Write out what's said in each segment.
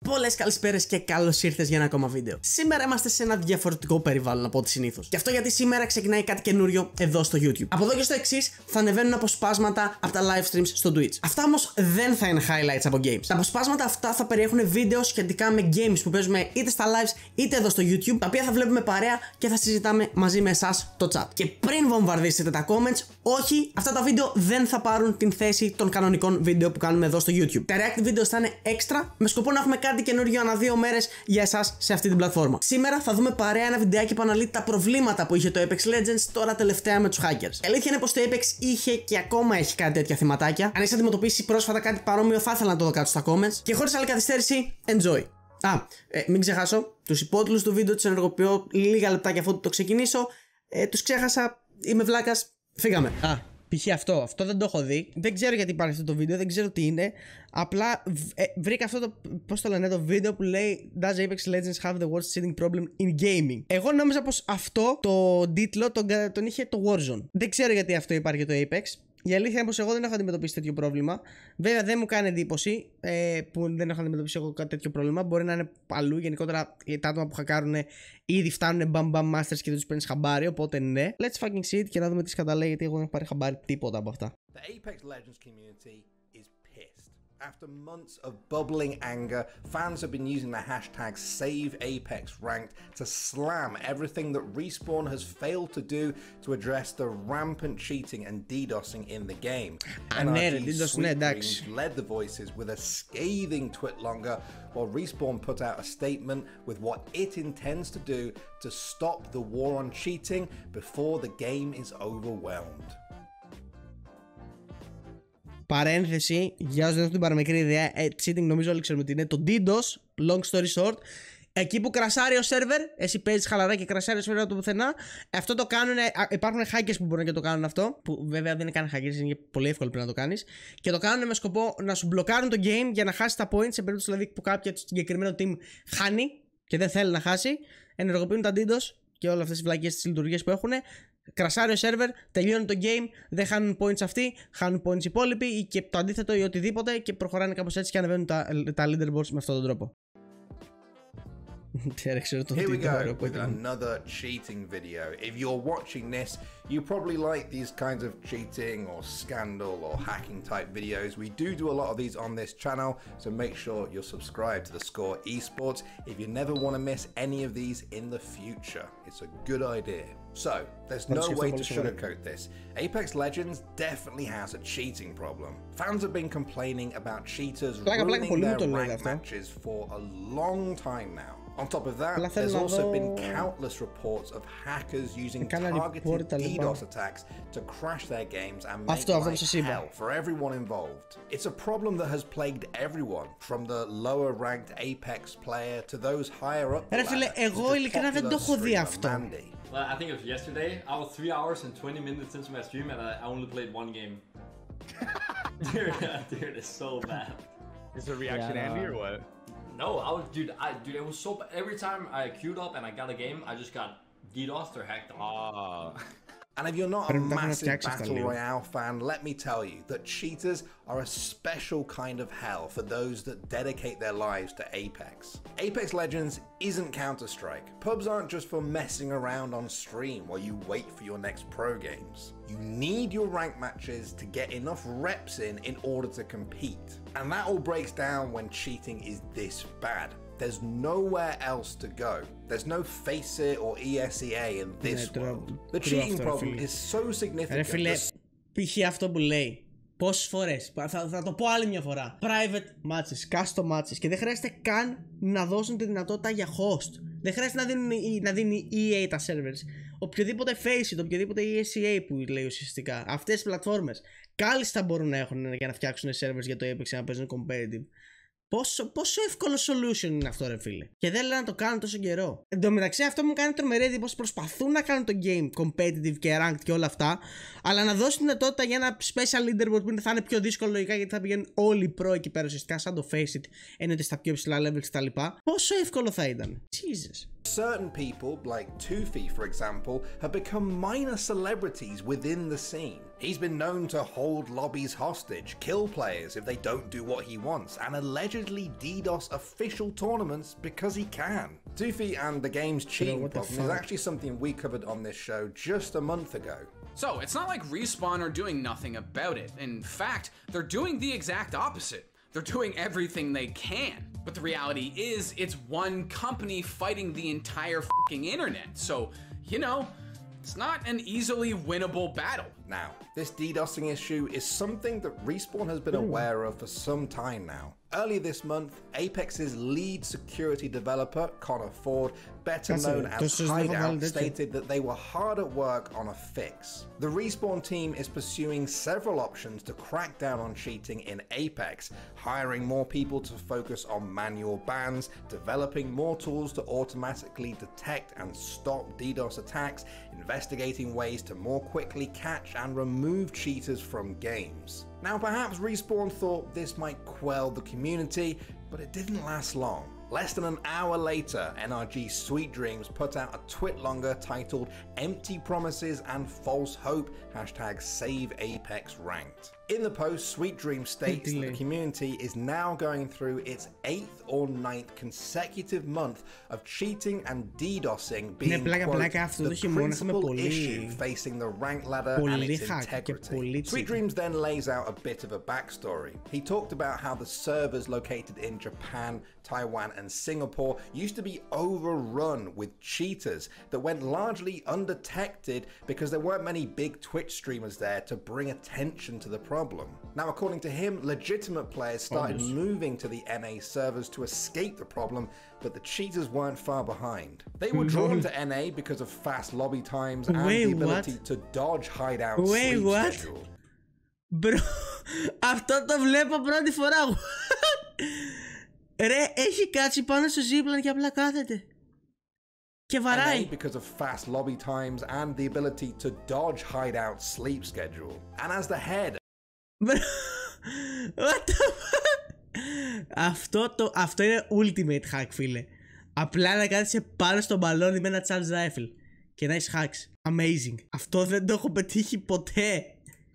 Πολλές καλησπέρες και καλώς ήρθες για ένα ακόμα βίντεο. Σήμερα είμαστε σε ένα διαφορετικό περιβάλλον από ό,τι συνήθως. Και αυτό γιατί σήμερα ξεκινάει κάτι καινούριο εδώ στο YouTube. Από εδώ και στο εξής θα ανεβαίνουν αποσπάσματα από τα livestreams στο Twitch. Αυτά όμως δεν θα είναι highlights από games. Τα αποσπάσματα αυτά θα περιέχουν βίντεο σχετικά με games που παίζουμε είτε στα lives είτε εδώ στο YouTube, τα οποία θα βλέπουμε παρέα και θα συζητάμε μαζί με εσάς το chat. Και πριν βομβαρδίσετε τα comments, όχι, αυτά τα βίντεο δεν θα πάρουν την θέση των κανονικών βίντεο που κάνουμε εδώ στο YouTube. Τα react videos θα είναι extra με σκοπό να έχουμε κάτι καινούριο ανά 2 μέρες για εσάς σε αυτή την πλατφόρμα. Σήμερα θα δούμε παρέα ένα βιντεάκι που αναλύει τα προβλήματα που είχε το Apex Legends τώρα τελευταία με τους hackers. Η αλήθεια είναι πως το Apex είχε και ακόμα έχει κάτι τέτοια θεματάκια. Αν έχεις αντιμετωπίσει πρόσφατα κάτι παρόμοιο, θα ήθελα να το δω κάτω στα comments. Και χωρίς άλλη καθυστέρηση, enjoy! Μην ξεχάσω, τους υπότιτλους του βίντεο τους ενεργοποιώ λίγα λεπτάκια αφού το ξεκινήσω. Τους ξέχασα, είμαι βλάκας, φύγαμε. Π.χ. αυτό δεν το έχω δει. Δεν ξέρω γιατί υπάρχει αυτό το βίντεο, δεν ξέρω τι είναι. Απλά βρήκα αυτό το, πώς το λένε, το βίντεο που λέει Does Apex Legends have the worst cheating problem in gaming? Εγώ νόμιζα πως αυτό το τίτλο τον είχε το Warzone. Δεν ξέρω γιατί αυτό υπάρχει το Apex. Η αλήθεια είναι πως εγώ δεν έχω αντιμετωπίσει τέτοιο πρόβλημα. Βέβαια δεν μου κάνει εντύπωση που δεν έχω αντιμετωπίσει εγώ κάτι τέτοιο πρόβλημα. Μπορεί να είναι αλλού. Γενικότερα τα άτομα που χακάρουν ήδη φτάνουν bam masters και δεν τους παίρνεις χαμπάρι. Οπότε ναι. Let's fucking see it και να δούμε τι σκαταλέει, γιατί εγώ δεν έχω πάρει χαμπάρι τίποτα από αυτά. The Apex Legends community is pissed. After months of bubbling anger, fans have been using the hashtag #SaveApexRanked to slam everything that Respawn has failed to do to address the rampant cheating and DDoSing in the game. NRG's led the voices with a scathing twitlonger, while Respawn put out a statement with what it intends to do to stop the war on cheating before the game is overwhelmed. Παρένθεση, για όσους δεν έχουν την παραμικρή ιδέα, cheating νομίζω όλοι ξέρουμε τι είναι. Το DDoS, long story short, εκεί που κρασάρει ο σερβερ, εσύ παίζεις χαλαρά και κρασάρει ο σερβερ από το πουθενά. Αυτό το κάνουν, υπάρχουν hackers που μπορούν και το κάνουν αυτό. Που βέβαια δεν είναι καν hackers, είναι πολύ εύκολο πριν να το κάνεις. Και το κάνουν με σκοπό να σου μπλοκάρουν το game για να χάσει τα points. Σε περίπτωση δηλαδή που κάποιο συγκεκριμένο team χάνει και δεν θέλει να χάσει, ενεργοποιούν τα DDoS και όλες αυτές τις βλακίες τις λειτουργίες που έχουν. Κρασάρει ο σερβερ, τελειώνει το game, δεν χάνουν points αυτοί, χάνουν points οι υπόλοιποι ή και το αντίθετο ή οτιδήποτε και προχωράνε κάπως έτσι και ανεβαίνουν τα leaderboards με αυτόν τον τρόπο. Here we go with another cheating video. If you're watching this, you probably like these kinds of cheating or scandal or hacking type videos. We do a lot of these on this channel, so make sure you're subscribed to theScore esports if you never want to miss any of these in the future. It's a good idea. So, there's no way to sugarcoat this. Apex Legends definitely has a cheating problem. Fans have been complaining about cheaters ruining their ranked matches for a long time now. On top of that, there's also been countless reports of hackers using targeted DDoS attacks to crash their games and make life hell for everyone involved. It's a problem that has plagued everyone, from the lower ranked Apex player to those higher up the ladder, to the popular streamer Mandy. Well, I think it was yesterday. I was 3 hours and 20 minutes into my stream and I only played 1 game. Dude, it's so bad. Is the reaction Andy or what? No, dude, it was so bad. Every time I queued up and I got a game, I just got DDoSed or hacked on. And if you're not a massive Battle Royale fan, let me tell you that cheaters are a special kind of hell for those that dedicate their lives to Apex. Apex Legends isn't Counter-Strike. Pubs aren't just for messing around on stream while you wait for your next pro games. You need your rank matches to get enough reps in order to compete. And that all breaks down when cheating is this bad. There's nowhere else to go. There's no FACEIT or ESEA in this world. The cheating problem is so significant. Φίλε, π.χ. αυτό που λέει. Πόσες φορές, θα το πω άλλη μια φορά. Private matches, custom matches και δεν χρειάζεται καν να δώσουν τη δυνατότητα για host. Δεν χρειάζεται να δίνει EA τα servers. Οποιοδήποτε FACEIT, οποιοδήποτε ESEA που λέει ουσιαστικά. Αυτές τις πλατφόρμες κάλλιστα μπορούν να έχουν για να φτιάξουν servers για το Apex και να παίζουν competitive. Πόσο εύκολο solution είναι αυτό, ρε φίλε. Και δεν λένε να το κάνουν τόσο καιρό. Εν τω μεταξύ, αυτό μου κάνει τρομερή εντύπωση. Προσπαθούν να κάνουν το game competitive και ranked και όλα αυτά. Αλλά να δώσουν δυνατότητα για ένα special leaderboard που θα είναι πιο δύσκολο λογικά γιατί θα πηγαίνουν όλοι οι pro εκεί πέρα ουσιαστικά, σαν το FACEIT, εννοείται στα πιο υψηλά levels κτλ. Πόσο εύκολο θα ήταν. Jesus. certain people, like Tufi for example, have become minor celebrities within the scene. He's been known to hold lobbies hostage, kill players if they don't do what he wants, and allegedly DDoS official tournaments because he can. Tufi and the game's cheating problem is actually something we covered on this show just a month ago. So, it's not like Respawn are doing nothing about it. In fact, they're doing the exact opposite. They're doing everything they can. But the reality is, it's one company fighting the entire fucking internet. So, you know, it's not an easily winnable battle. Now, this DDoSing issue is something that Respawn has been aware of for some time now. Earlier this month, Apex's lead security developer, Connor Ford, better known as Hideout, stated that they were hard at work on a fix. The Respawn team is pursuing several options to crack down on cheating in Apex, hiring more people to focus on manual bans, developing more tools to automatically detect and stop DDoS attacks, investigating ways to more quickly catch and remove cheaters from games. Now, perhaps Respawn thought this might quell the community, but it didn't last long. Less than an hour later, NRG's Sweet Dreams put out a twit-longer titled Empty Promises and False Hope, #SaveApexRanked. In the post, Sweet Dreams states that the community is now going through its 8th or 9th consecutive month of cheating and DDoSing being, quote, the principal issue facing the rank ladder and its integrity. Sweet Dreams then lays out a bit of a backstory. He talked about how the servers located in Japan, Taiwan and Singapore used to be overrun with cheaters that went largely undetected because there weren't many big Twitch streamers there to bring attention to the problem. Now, according to him, legitimate players started moving to the NA servers to escape the problem, but the cheaters weren't far behind. They were drawn to NA because of fast lobby times and the ability to dodge hideout sleep schedule. Bro, αυτό το βλέπω πρώτη φορά. Ρε, έχει κάτσει πάνω στο zipline και απλά κάθεται. Και βαράει. Because of fast lobby times and the ability to dodge hideout sleep schedule. And as the head. What the fuck? Αυτό είναι ultimate hack, φίλε. Απλά να κάθεσαι πάνω στο μπαλόνι με ένα charge rifle και να έχεις hacks. Amazing. Αυτό δεν το έχω πετύχει ποτέ.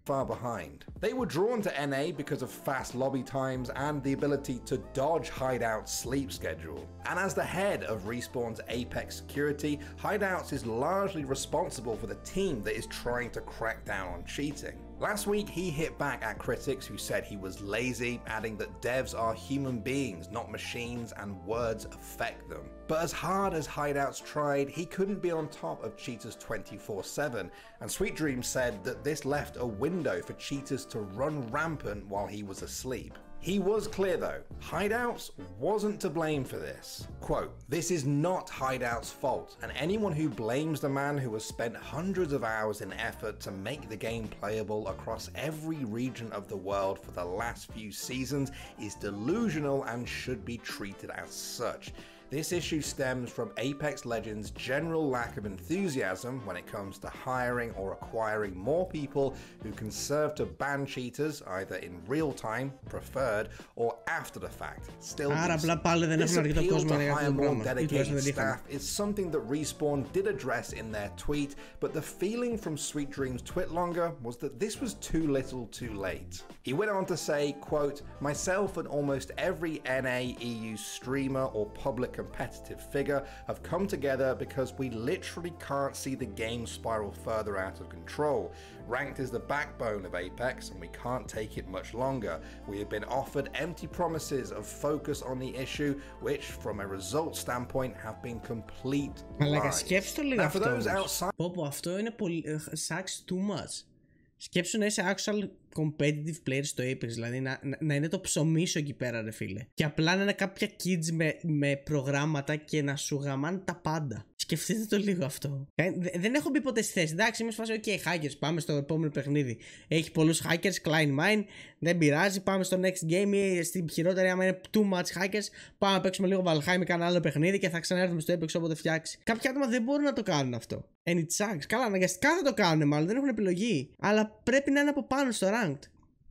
Far behind. They were drawn to NA because of fast lobby times and the ability to dodge hideout sleep schedule. And as the head of Respawn's Apex security, Hideouts is largely responsible for the team that is trying to crack down on cheating. Last week, he hit back at critics who said he was lazy, adding that devs are human beings, not machines, and words affect them. But as hard as Hideouts tried, he couldn't be on top of cheaters 24/7, and Sweet Dreams said that this left a window for cheaters to run rampant while he was asleep. He was clear though, Hideouts wasn't to blame for this. Quote, "This is not Hideouts' fault, and anyone who blames the man who has spent hundreds of hours in effort to make the game playable across every region of the world for the last few seasons is delusional and should be treated as such. This issue stems from Apex Legends' general lack of enthusiasm when it comes to hiring or acquiring more people who can serve to ban cheaters either in real time, preferred, or after the fact. Still, this appeal to hire more dedicated staff is something that Respawn did address in their tweet, but the feeling from Sweet Dreams' twitlonger was that this was too little too late. He went on to say, quote, "Myself and almost every NA EU streamer or public competitive figure have come together because we literally can't see the game spiral further out of control. Ranked is the backbone of Apex and we can't take it much longer. We have been offered empty promises of focus on the issue, which from a result standpoint have been complete lies." Now for those outside... Αυτό είναι πολύ... sucks too much. Σκέψου να είσαι actual competitive player στο Apex, δηλαδή να είναι το ψωμί σου εκεί πέρα, ρε φίλε. Και απλά να είναι κάποια kids με προγράμματα και να σου γαμάνε τα πάντα. Σκεφτείτε το λίγο αυτό. Δεν έχω μπει ποτέ στη θέση. Εντάξει, είμαι σφάσει, ok, hackers, πάμε στο επόμενο παιχνίδι. Έχει πολλούς hackers, Klein Mine, δεν πειράζει. Πάμε στο next game ή στην χειρότερη, άμα είναι too much hackers, πάμε να παίξουμε λίγο Valheim με κανένα άλλο παιχνίδι και θα ξανάρθουμε στο Apex όποτε φτιάξει. Κάποια άτομα δεν μπορούν να το κάνουν αυτό. And it sucks. Καλά, αναγκαστικά θα το κάνουν, μάλλον δεν έχουν επιλογή. Αλλά πρέπει να είναι από πάνω στο ranked.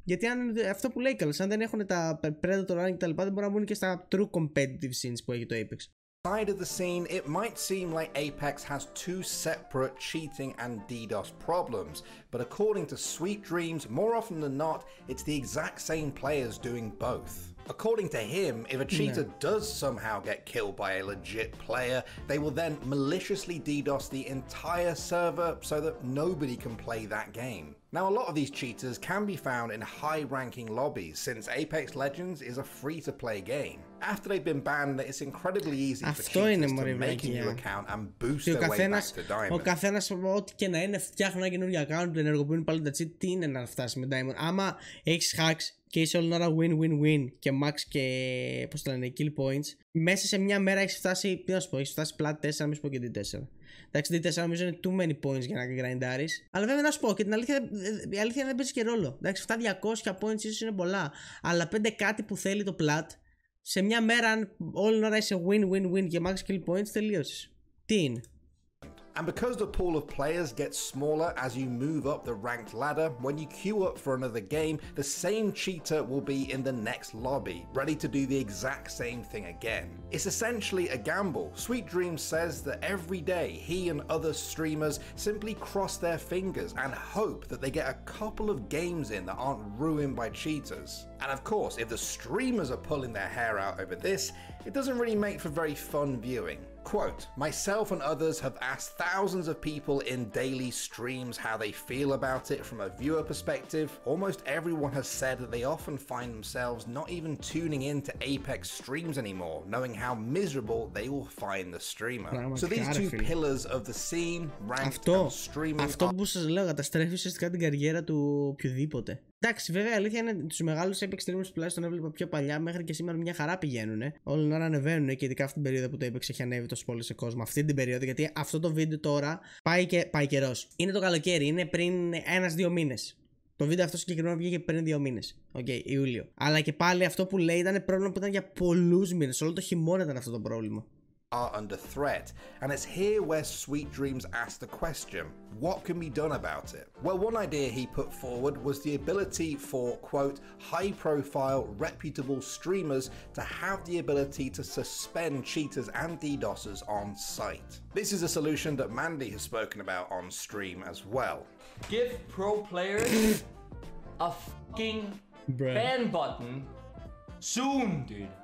Γιατί αν, αυτό που λέει καλώς, αν δεν έχουν τα Predator rank και τα λοιπά, δεν μπορούν να μπουν και στα true competitive scenes που έχει το Apex. Side of the scene, it might seem like Apex has two separate cheating and DDoS problems, but according to Sweet Dreams, more often than not, it's the exact same players doing both. According to him, if a cheater does somehow get killed by a legit player, they will then maliciously DDoS the entire server so that nobody can play that game. Now, a lot of these cheaters can be found in high-ranking lobbies, since Apex Legends is a free-to-play game. After they've been banned, it's incredibly easy for cheaters to make a new account and boost their way back to Diamond. Ο καθένας, ό,τι και να είναι, φτιάχνουν ένα καινούργιο account, ενεργοποιούν πάλι τα cheat, τι είναι να φτάσει με Diamond. Άμα έχεις hacks και είσαι όλη την ώρα win-win-win και max και, πώς το λένε, kill points, μέσα σε μια μέρα έχεις φτάσει, τι να σου πω, έχεις φτάσει πλάτη 4, μην σου πω και D4. Εντάξει, D4 νομίζω είναι too many points για να grindάρεις. Αλλά βέβαια να σου πω και την αλήθεια, η αλήθεια είναι δεν παίζει και ρόλο. Εντάξει, αυτά 200 points ίσως είναι πολλά. Αλλά 5 κάτι που θέλει το plat, σε μια μέρα, αν όλη την ώρα είσαι win-win-win και max kill points, τελείωσες. Τι είναι? And because the pool of players gets smaller as you move up the ranked ladder, when you queue up for another game, the same cheater will be in the next lobby, ready to do the exact same thing again. It's essentially a gamble. Sweet Dreams says that every day he and other streamers simply cross their fingers and hope that they get a couple of games in that aren't ruined by cheaters. And of course, if the streamers are pulling their hair out over this, it doesn't really make for very fun viewing. Quote, myself and others have asked thousands of people in daily streams how they feel about it from a viewer perspective. Almost everyone has said that they often find themselves not even tuning in to Apex streams anymore, knowing how miserable they will find the streamer. So these two pillars of the scene, ranked and streaming. Αυτό που σας λέω καταστρέφει ουσιαστικά την καριέρα του οποιοδήποτε. Εντάξει, βέβαια η αλήθεια είναι τους μεγάλους Apex streamers που τουλάχιστον έβλεπα πιο παλιά μέχρι και σήμερα μια χαρά πηγαίνουνε. Όλη την ώρα ανεβαίνουνε και ειδικά αυτή την περίοδο που το Apex έχει ανέβει τόσο πολύ σε κόσμο. Αυτή την περίοδο, γιατί αυτό το βίντεο τώρα πάει καιρός. Είναι το καλοκαίρι, είναι πριν 1-2 μήνες. Το βίντεο αυτό συγκεκριμένα βγήκε πριν 2 μήνες. Ιούλιο. Αλλά και πάλι αυτό που λέει ήταν πρόβλημα που ήταν για πολλούς μήνες. Όλο το χειμώνα ήταν αυτό το πρόβλημα. Are under threat, and it's here where Sweet Dreams asked the question, what can be done about it? Well, one idea he put forward was the ability for, quote, high-profile, reputable streamers to have the ability to suspend cheaters and DDoSers on site. This is a solution that Mandy has spoken about on stream as well. Give pro players a fucking ban button soon, dude.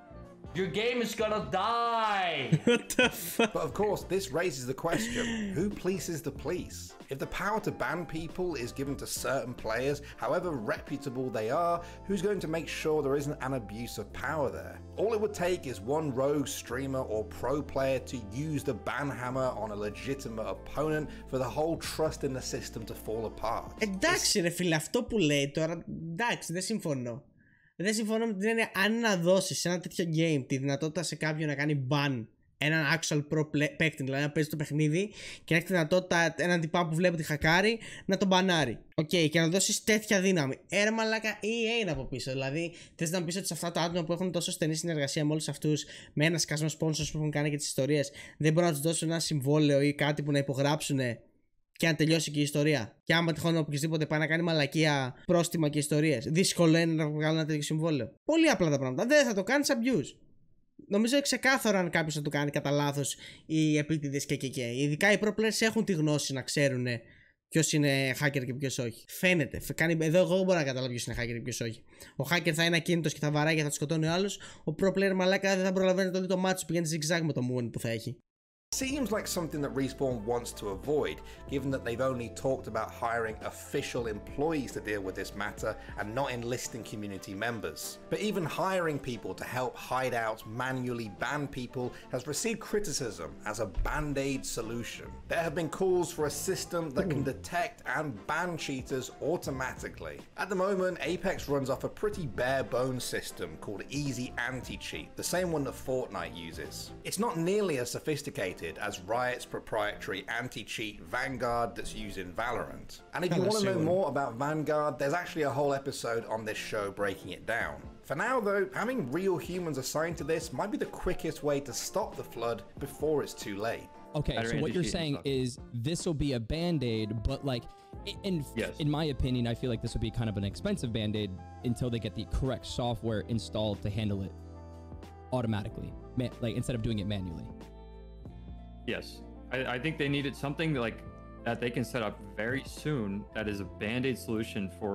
Your game is gonna die! What the fuck? But of course, this raises the question, who polices the police? If the power to ban people is given to certain players, however reputable they are, who's going to make sure there isn't an abuse of power there? All it would take is one rogue streamer or pro player to use the ban hammer on a legitimate opponent for the whole trust in the system to fall apart. Εντάξει ρε φίλε, αυτό που λέει τώρα, εντάξει, δεν συμφωνώ. Δεν συμφωνώ με την έννοια, αν να δώσεις σε ένα τέτοιο game τη δυνατότητα σε κάποιον να κάνει ban έναν actual pro παίκτη, δηλαδή να παίζει το παιχνίδι και να έχει τη δυνατότητα έναν τυπά που βλέπει τη χακάρει να τον μπανάρει. Και να δώσεις τέτοια δύναμη. Ρε μαλάκα, EA είναι από πίσω. Δηλαδή, θες να πεις ότι σε αυτά τα άτομα που έχουν τόσο στενή συνεργασία με όλους αυτούς, με ένα σκασμό sponsors που έχουν κάνει και τις ιστορίες, δεν μπορούν να τους δώσουν ένα συμβόλαιο ή κάτι που να υπογράψουν και να τελειώσει και η ιστορία. Και άμα τυχόν οποιοδήποτε πάει να κάνει μαλακία, πρόστιμα και ιστορίες, δύσκολο είναι να βγάλει ένα τέτοιο συμβόλαιο. Πολύ απλά τα πράγματα. Δεν θα το κάνεις abuse. Νομίζω ξεκάθαρο αν κάποιος θα το κάνει κατά λάθος οι επίτηδες και. Ειδικά οι pro players έχουν τη γνώση να ξέρουν ποιος είναι hacker και ποιος όχι. Φαίνεται. Εδώ εγώ μπορώ να καταλάβω ποιος είναι hacker και ποιος όχι. Ο hacker θα είναι ακίνητος και θα βαράει και θα τους σκοτώνει ο άλλος. Ο pro player μαλάκα δεν θα προλαβαίνει να το δει το μάτσο, πηγαίνει zigzag με το moon που θα έχει. Seems like something that Respawn wants to avoid, given that they've only talked about hiring official employees to deal with this matter and not enlisting community members. But even hiring people to help hideouts manually ban people has received criticism as a band-aid solution. There have been calls for a system that can detect and ban cheaters automatically. At the moment, Apex runs off a pretty bare-bones system called Easy Anti-Cheat, the same one that Fortnite uses. It's not nearly as sophisticated as Riot's proprietary anti-cheat Vanguard that's used in Valorant. And if you want to know more about Vanguard, there's actually a whole episode on this show breaking it down. For now though, having real humans assigned to this might be the quickest way to stop the flood before it's too late. Okay, so what you're saying is this will be a band-aid, but like, in my opinion, I feel like this will be kind of an expensive band-aid until they get the correct software installed to handle it automatically, like instead of doing it manually. Yes, I think they needed something like that they can set up very soon that is a band-aid solution for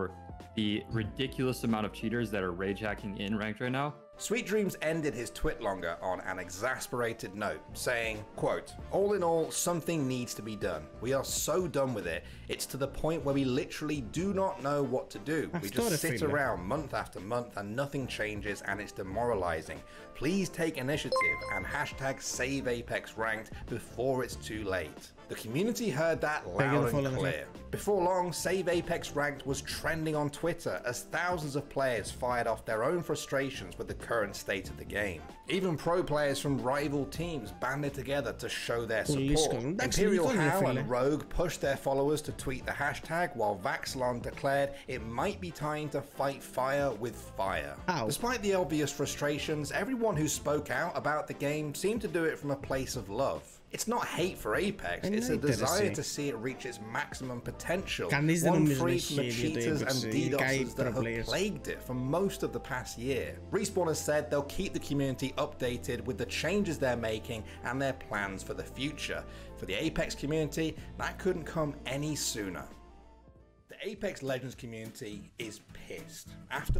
the ridiculous amount of cheaters that are rage hacking in ranked right now. Sweet Dreams ended his twitlonger on an exasperated note, saying, quote, "All in all, something needs to be done. We are so done with it. It's to the point where we literally do not know what to do. We just sit around month after month and nothing changes and it's demoralizing. Please take initiative and hashtag save Apex Ranked before it's too late." The community heard that loud and clear. Before long, Save Apex Ranked was trending on Twitter as thousands of players fired off their own frustrations with the current state of the game. Even pro players from rival teams banded together to show their support. Imperial How and Rogue pushed their followers to tweet the hashtag, while Vaxlon declared it might be time to fight fire with fire. Despite the obvious frustrations, everyone who spoke out about the game seemed to do it from a place of love. It's not hate for Apex, it's a desire to see it reach its maximum potential, one free from the cheaters and DDoSers that have plagued it for most of the past year. Respawn has said they'll keep the community updated with the changes they're making and their plans for the future. For the Apex community, that couldn't come any sooner. The Apex Legends community is pissed. After...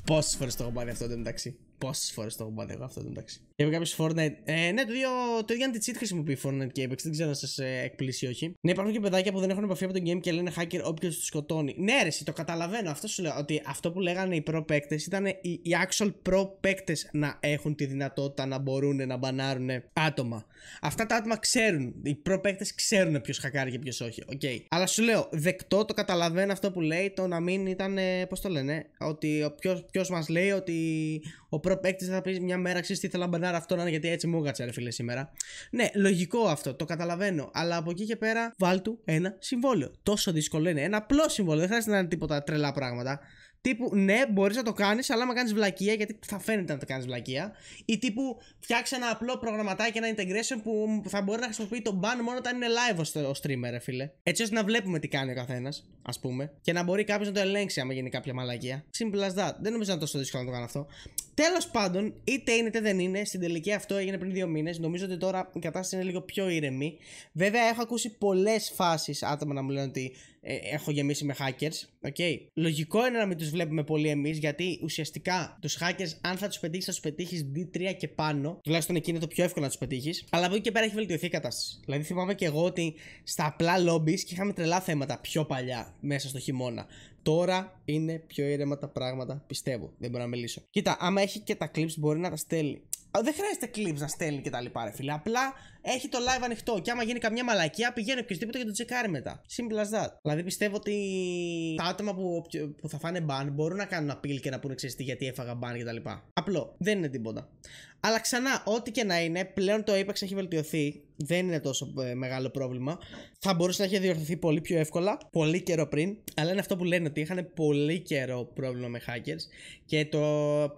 Πόσες φορές το έχω πάρει αυτό το εντάξει. Πόσες φορές το έχω πάρει εγώ αυτό το εντάξει. Είπε κάποιος Fortnite. Ναι, το ίδιο anti-cheat χρησιμοποιεί Fortnite και Apex. Δεν ξέρω αν σας εκπλήσει ή όχι. Ναι, υπάρχουν και παιδάκια που δεν έχουν επαφή από το game και λένε hacker όποιος τους σκοτώνει. Ναι, ρε, το καταλαβαίνω. Αυτό σου λέω. Ότι αυτό που λέγανε οι pro παίκτες ήταν οι actual pro παίκτες να έχουν τη δυνατότητα να μπορούν να μπανάρουν άτομα. Αυτά τα άτομα ξέρουν. Οι pro παίκτες ξέρουν ποιος χακάρει και ποιος όχι. Okay. Αλλά σου λέω, δεκτό, το καταλαβαίνω αυτό που λέει. Το να μην ήταν. Πώς το λένε. Ότι ποιος μας λέει ότι ο pro παίκτης θα πει μια μέρα ξέρεις τι θέλω να μπανάρω αυτό να είναι γιατί έτσι μου έγατσε ρε φίλε σήμερα. Ναι, λογικό αυτό, το καταλαβαίνω. Αλλά από εκεί και πέρα βάλ του ένα συμβόλαιο. Τόσο δύσκολο είναι. Ένα απλό συμβόλαιο. Δεν χρειάζεται να είναι τίποτα τρελά πράγματα. Τύπου ναι, μπορείς να το κάνεις, αλλά άμα κάνεις βλακεία, γιατί θα φαίνεται να το κάνεις βλακεία. Ή τύπου φτιάξε ένα απλό προγραμματάκι, ένα integration που θα μπορεί να χρησιμοποιεί το ban μόνο όταν είναι live ο streamer, ρε φίλε. Έτσι ώστε να βλέπουμε τι κάνει ο καθένας, ας πούμε. Και να μπορεί κάποιος να το ελέγξει άμα γίνει κάποια μαλακία. Simple as that. Δεν νομίζω να είναι τόσο δύσκολο να το κάνω αυτό. Τέλος πάντων, είτε είναι είτε δεν είναι, στην τελική αυτό έγινε πριν 2 μήνες. Νομίζω ότι τώρα η κατάσταση είναι λίγο πιο ήρεμη. Βέβαια, έχω ακούσει πολλές φάσεις άτομα να μου λένε ότι έχω γεμίσει με hackers. Okay. Λογικό είναι να μην τους βλέπουμε πολύ εμείς, γιατί ουσιαστικά τους hackers, αν θα τους πετύχεις, θα τους πετύχεις D3 και πάνω. Τουλάχιστον εκεί είναι το πιο εύκολο να τους πετύχεις. Αλλά από εκεί και πέρα έχει βελτιωθεί η κατάσταση. Δηλαδή, θυμάμαι και εγώ ότι στα απλά lobbies και είχαμε τρελά θέματα πιο παλιά μέσα στο χειμώνα. Τώρα είναι πιο ήρεμα τα πράγματα, πιστεύω. Δεν μπορώ να μιλήσω. Κοίτα, άμα έχει και τα clips, μπορεί να τα στέλνει. Δεν χρειάζεται clips να στέλνει και τα λοιπά, ρε φίλε. Απλά έχει το live ανοιχτό. Και άμα γίνει καμιά μαλακία, πηγαίνει οποιοδήποτε και το τσεκάρει μετά. Simple as that. Δηλαδή πιστεύω ότι τα άτομα που θα φάνε ban μπορούν να κάνουν appeal και να πούνε ξέρεις τι, γιατί έφαγα ban και τα λοιπά. Απλό. Δεν είναι τίποτα. Αλλά ξανά, ό,τι και να είναι, πλέον το Apex έχει βελτιωθεί. Δεν είναι τόσο μεγάλο πρόβλημα. Θα μπορούσε να έχει διορθωθεί πολύ πιο εύκολα, πολύ καιρό πριν. Αλλά είναι αυτό που λένε ότι είχαν πολύ καιρό πρόβλημα με hackers. Και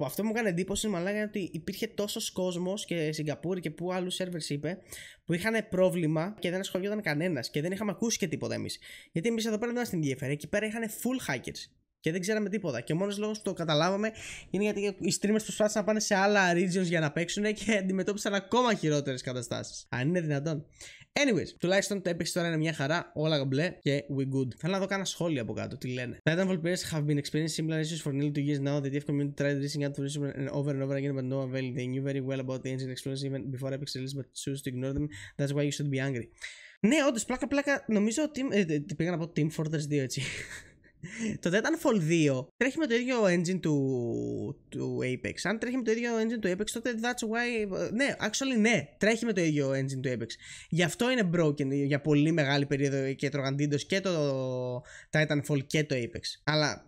αυτό μου έκανε εντύπωση, μαλάκα, είναι ότι υπήρχε τόσος κόσμος και Σιγκαπούρη και που άλλους servers είπε που είχαν πρόβλημα και δεν ασχολιόταν κανένας και δεν είχαμε ακούσει και τίποτα εμείς. Γιατί εμείς εδώ πέρα δεν μας ενδιαφέρει. Εκεί πέρα είχαν full hackers. Και δεν ξέραμε τίποτα. Και ο μόνος λόγος που το καταλάβαμε είναι γιατί οι streamers προσπάθησαν να πάνε σε άλλα regions για να παίξουν και αντιμετώπισαν ακόμα χειρότερες καταστάσεις. Αν είναι δυνατόν. Anyways, τουλάχιστον το Apex τώρα είναι μια χαρά, όλα μπλε και we good. Θέλω να δω κάνα σχόλιο από κάτω, τι λένε. Titanfall players have been experiencing similar issues for nearly 2 years now. The DF community tried reaching out to Respawn and over again, but no avail. They knew very well about the engine explosions even before Apex release, but choose to ignore them. That's why you should be angry. Ναι, όντως, πλάκα, νομίζω ότι. Πήγα να πω Team Fortress 2 έτσι. Το Titanfall 2 τρέχει με το ίδιο engine του Apex. Αν τρέχει με το ίδιο engine του Apex, τότε that's why. Ναι, actually ναι, τρέχει με το ίδιο engine του Apex. Γι' αυτό είναι broken για πολύ μεγάλη περίοδο και τρογαντίντος και το Titanfall και το Apex. Αλλά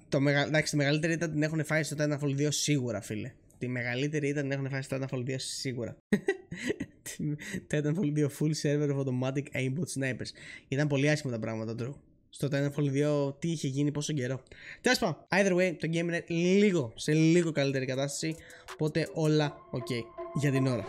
εντάξει, τη μεγαλύτερη ήττα την έχουν φάει στο Titanfall 2 σίγουρα, φίλε. Τη μεγαλύτερη ήττα την έχουν φάει στο Titanfall 2 σίγουρα. Titanfall 2 full server of automatic aimbot snipers. Ήταν πολύ άσχημα τα πράγματα, true. Στο Titanfall 2 τι είχε γίνει πόσο καιρό. Τέλος πάντων, either way το game είναι σε λίγο καλύτερη κατάσταση. Οπότε όλα ok για την ώρα.